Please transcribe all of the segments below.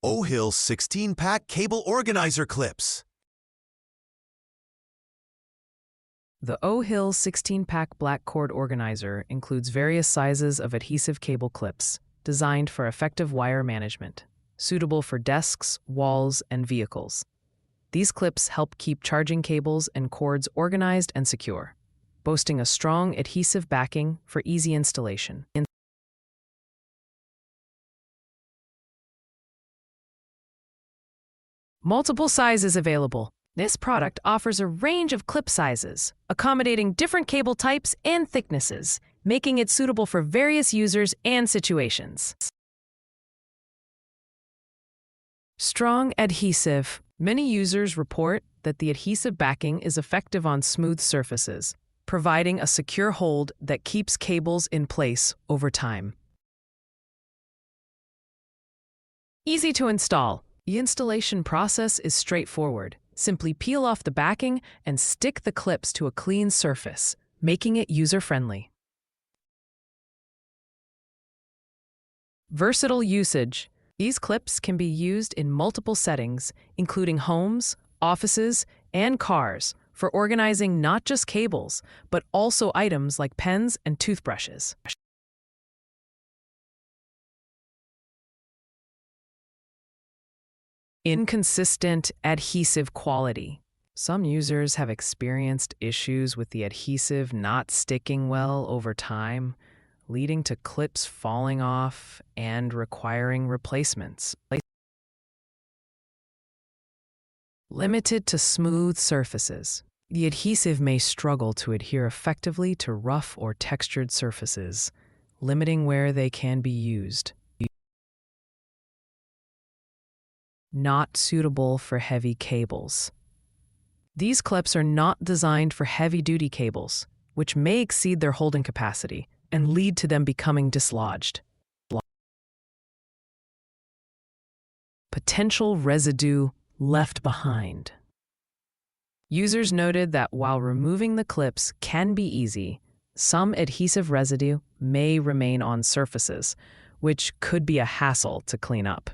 OHill 16-pack cable organizer clips. The OHill 16-pack black cord organizer includes various sizes of adhesive cable clips designed for effective wire management, suitable for desks, walls, and vehicles. These clips help keep charging cables and cords organized and secure, boasting a strong adhesive backing for easy installation. Multiple sizes available. This product offers a range of clip sizes, accommodating different cable types and thicknesses, making it suitable for various users and situations. Strong adhesive. Many users report that the adhesive backing is effective on smooth surfaces, providing a secure hold that keeps cables in place over time. Easy to install. The installation process is straightforward. Simply peel off the backing and stick the clips to a clean surface, making it user-friendly. Versatile usage. These clips can be used in multiple settings, including homes, offices, and cars, for organizing not just cables, but also items like pens and toothbrushes. Inconsistent adhesive quality. Some users have experienced issues with the adhesive not sticking well over time, leading to clips falling off and requiring replacements. Limited to smooth surfaces. The adhesive may struggle to adhere effectively to rough or textured surfaces, limiting where they can be used. Not suitable for heavy cables. These clips are not designed for heavy-duty cables, which may exceed their holding capacity and lead to them becoming dislodged. Potential residue left behind. Users noted that while removing the clips can be easy, some adhesive residue may remain on surfaces, which could be a hassle to clean up.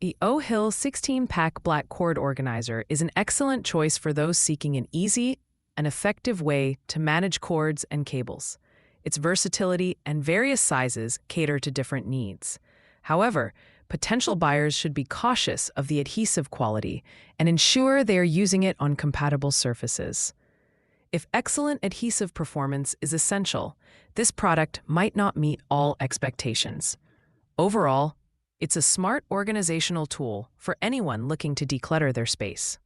The OHill 16-pack black cord organizer is an excellent choice for those seeking an easy and effective way to manage cords and cables. Its versatility and various sizes cater to different needs. However, potential buyers should be cautious of the adhesive quality and ensure they are using it on compatible surfaces. If excellent adhesive performance is essential, this product might not meet all expectations. Overall, it's a smart organizational tool for anyone looking to declutter their space.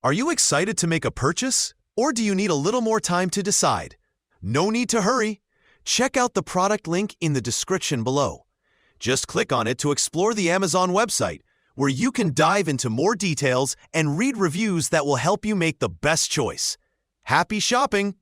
Are you excited to make a purchase? Or do you need a little more time to decide? No need to hurry. Check out the product link in the description below. Just click on it to explore the Amazon website, where you can dive into more details and read reviews that will help you make the best choice. Happy shopping!